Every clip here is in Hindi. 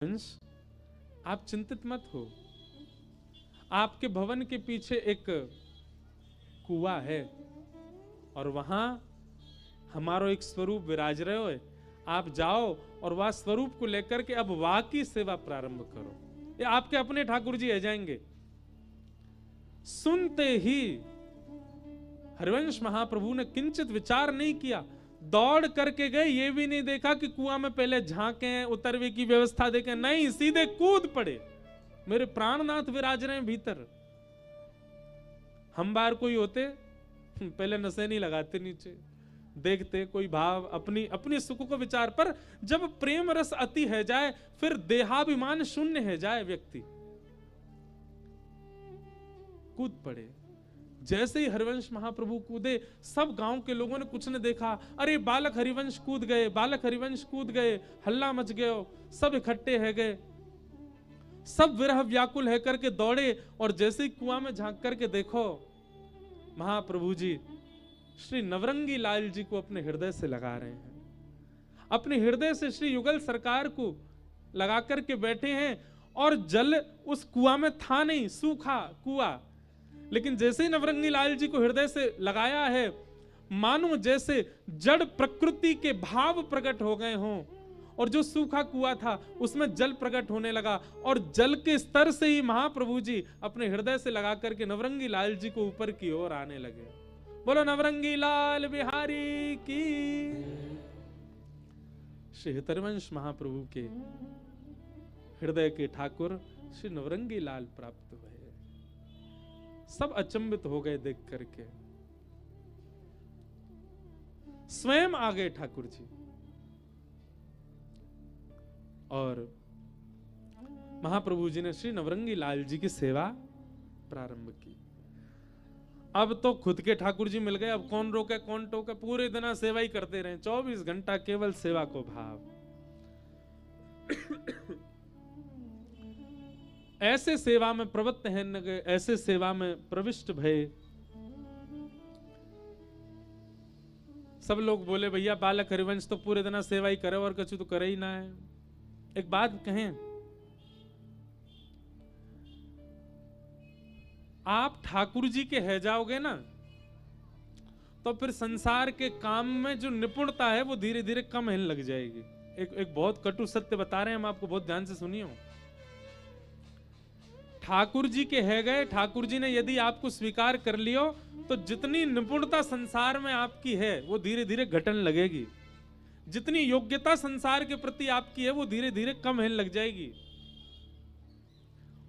हरिवंश, आप चिंतित मत हो, आपके भवन के पीछे एक कुआं है और वहां हमारो एक स्वरूप विराज रहे हो। आप जाओ और वह स्वरूप को लेकर के अब वाह की सेवा प्रारंभ करो। ये आपके अपने ठाकुर जी आ जाएंगे। सुनते ही हरिवंश महाप्रभु ने किंचित विचार नहीं किया, दौड़ करके गए। ये भी नहीं देखा कि कुआं में पहले झांके, उतरवे की व्यवस्था देखे, नहीं, सीधे कूद पड़े। मेरे प्राणनाथ विराज रहे हैं भीतर। हम बार कोई होते पहले नशे नहीं लगाते, नीचे देखते कोई भाव, अपनी अपनी सुख को विचार। पर जब प्रेम रस अति है जाए, फिर देहाभिमान शून्य है जाए व्यक्ति, कूद पड़े। जैसे ही हरिवंश महाप्रभु कूदे, सब गांव के लोगों ने कुछ ने देखा, अरे बालक हरिवंश कूद गए, बालक हरिवंश कूद गए, हल्ला मच गया, सब इकट्ठे है गए, सब विरह व्याकुल है करके दौड़े। और जैसे ही कुआं में झांक करके देखो, महाप्रभु जी श्री नवरंगी लाल जी को अपने हृदय से लगा रहे हैं। अपने हृदय से श्री युगल सरकार को लगा करके बैठे हैं। और जल उस कुआं में था नहीं, सूखा कुआं, लेकिन जैसे ही नवरंगी लाल जी को हृदय से लगाया है, मानो जैसे जड़ प्रकृति के भाव प्रकट हो गए हों। और जो सूखा कुआं था उसमें जल प्रकट होने लगा, और जल के स्तर से ही महाप्रभु जी अपने हृदय से लगा करके नवरंगी लाल जी को ऊपर की ओर आने लगे। बोलो नवरंगी लाल बिहारी की। श्री हरिवंश महाप्रभु के हृदय के ठाकुर श्री नवरंगी लाल प्राप्त हुए। सब अचंभित हो गए देख करके। स्वयं आ गए ठाकुर जी और महाप्रभु जी ने श्री नवरंगी लाल जी की सेवा प्रारंभ की। अब तो खुद के ठाकुर जी मिल गए, अब कौन रोके कौन टोके, पूरे दिन सेवा ही करते रहे, 24 घंटा केवल सेवा को भाव। ऐसे सेवा में प्रवृत्त हैं न गए, ऐसे सेवा में प्रविष्ट भय। सब लोग बोले भैया बालक हरिवंश तो पूरे दिन सेवा ही करे और कछु तो करे ही ना है। एक बात कहें, आप ठाकुर जी के है जाओगे ना, तो फिर संसार के काम में जो निपुणता है वो धीरे धीरे कम होने लग जाएगी। एक बहुत कटु सत्य बता रहे हैं हम आपको, बहुत ध्यान से सुनिए। ठाकुर जी के है गए, ठाकुर जी ने यदि आपको स्वीकार कर लियो, तो जितनी निपुणता संसार में आपकी है वो धीरे धीरे घटने लगेगी। जितनी योग्यता संसार के प्रति आपकी है वो धीरे धीरे कम होने लग जाएगी।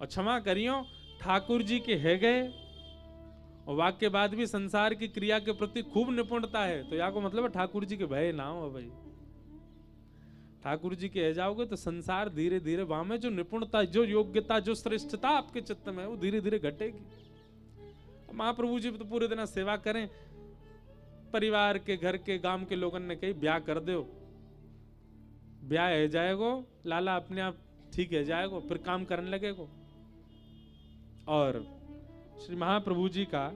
और क्षमा करियो, ठाकुर जी के है गए और वाक्य बाद भी संसार की क्रिया के प्रति खूब निपुणता है, तो या को मतलब ठाकुर जी के भय ना हो भाई। ठाकुर जी के है जाओगे तो संसार धीरे धीरे वहां में जो निपुणता, जो योग्यता, जो श्रेष्ठता आपके चित्त में है वो धीरे धीरे घटेगी। महाप्रभु जी तो पूरे दिन सेवा करें, परिवार के, घर के, गांव के लोगों ने कही ब्याह कर दो, ब्याह है जाएगो, लाला अपने आप ठीक है जाएगो, फिर काम करने लगेगो। और श्री महाप्रभु जी का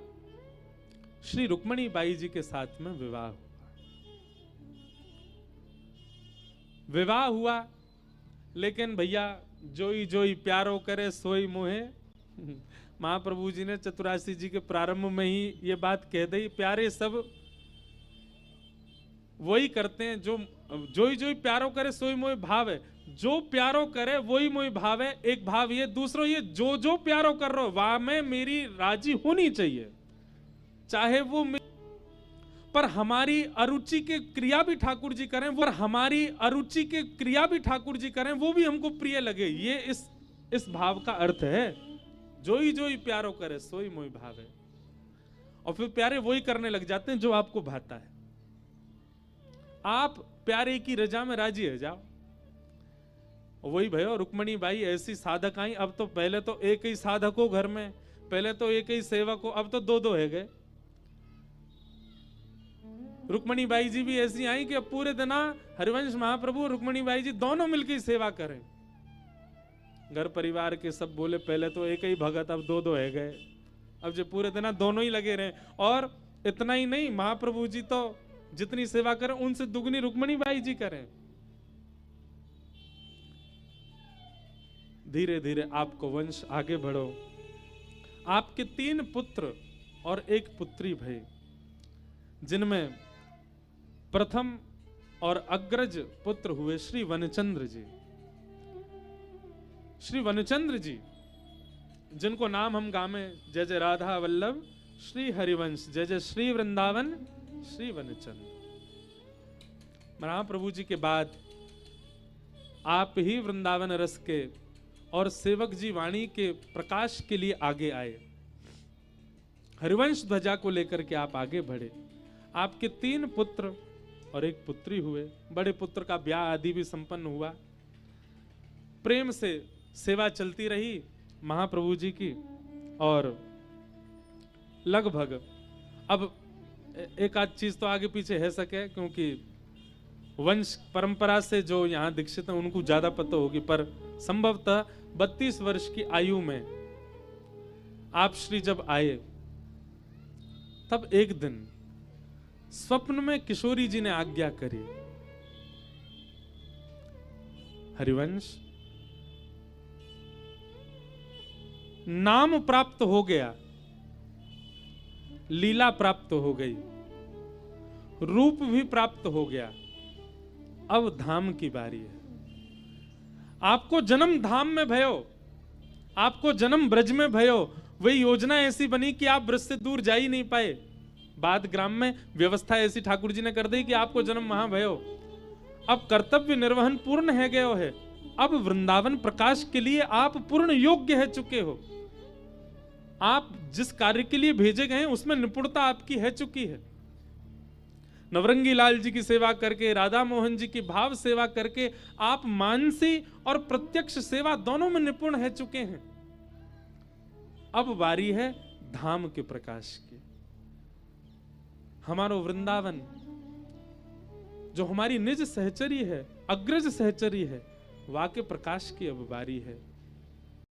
श्री रुक्मणी बाई जी के साथ में विवाह हुआ। लेकिन भैया जोई जोई प्यारो करे सोई मोहे, महाप्रभु जी ने चतुरासी जी के प्रारंभ में ही ये बात कह दी, प्यारे सब वही करते हैं जो जोई जोई प्यारो करे सोई मोहि भाव है। जो प्यारो करे वही मोहि भाव है, एक भाव ये। दूसरा ये जो जो प्यारो कर रहे हो वहां में मेरी राजी होनी चाहिए, चाहे वो पर हमारी अरुचि के क्रिया भी ठाकुर जी करें, वो हमारी अरुचि के क्रिया भी ठाकुर जी करें, वो भी हमको प्रिय लगे। ये इस भाव का अर्थ है। जोई जोई प्यारो करे सोई मोहि भाव है। और फिर प्यारे वही करने लग जाते हैं जो आपको भाता है। आप प्यारे की रजा में राजी है जाओ। वही भयो रुक्मणी बाई ऐसी साधक आई। अब तो पहले तो एक ही साधक हो घर में, पहले तो एक ही सेवक हो, अब तो दो दो है गए। रुक्मणी बाई जी भी ऐसी आई कि अब पूरे दिन हरिवंश महाप्रभु और रुक्मणी बाई जी दोनों मिलकर सेवा करें। घर परिवार के सब बोले पहले तो एक ही भगत, अब दो दो है गए। अब जो पूरे दिन दोनों ही लगे रहे। और इतना ही नहीं, महाप्रभु जी तो जितनी सेवा करें उनसे दुगनी रुक्मणी बाई जी करें। धीरे धीरे आपको वंश आगे बढ़ो। आपके 3 पुत्र और 1 पुत्री भई, जिनमें प्रथम और अग्रज पुत्र हुए श्री वनचंद्र जी। श्री वनचंद्र जी, जिनको नाम हम गामे, जय जय राधा वल्लभ श्री हरिवंश, जय जय श्री वृंदावन श्री वनचंद्र। महाप्रभु जी के बाद आप ही वृंदावन रस के और सेवक जी वाणी के प्रकाश के लिए आगे आए। हरिवंश ध्वजा को लेकर के आप आगे बढ़े। आपके 3 पुत्र और 1 पुत्री हुए। बड़े पुत्र का ब्याह आदि भी संपन्न हुआ। प्रेम से सेवा चलती रही महाप्रभु जी की। और लगभग अब एक आध चीज तो आगे पीछे है सके, क्योंकि वंश परंपरा से जो यहाँ दीक्षित हैं उनको ज्यादा पता होगी, पर संभवतः 32 वर्ष की आयु में आप श्री जब आए, तब एक दिन स्वप्न में किशोरी जी ने आज्ञा करी, हरिवंश नाम प्राप्त हो गया, लीला प्राप्त हो गई, रूप भी प्राप्त हो गया, अब धाम की बारी है। आपको जन्म धाम में भयो, आपको जन्म ब्रज में भयो। वही योजना ऐसी बनी कि आप ब्रज से दूर जा ही नहीं पाए। बाद ग्राम में व्यवस्था ऐसी ठाकुर जी ने कर दी कि आपको जन्म वहां भयो। अब कर्तव्य निर्वहन पूर्ण है गयो है। अब वृंदावन प्रकाश के लिए आप पूर्ण योग्य है चुके हो। आप जिस कार्य के लिए भेजे गए हैं उसमें निपुणता आपकी है चुकी है। नवरंगी लाल जी की सेवा करके, राधा मोहन जी की भाव सेवा करके आप मानसी और प्रत्यक्ष सेवा दोनों में निपुण है चुके हैं। अब बारी है धाम के प्रकाश की। हमारो वृंदावन जो हमारी निज सहचरी है, अग्रज सहचरी है, वाके प्रकाश की अब बारी है।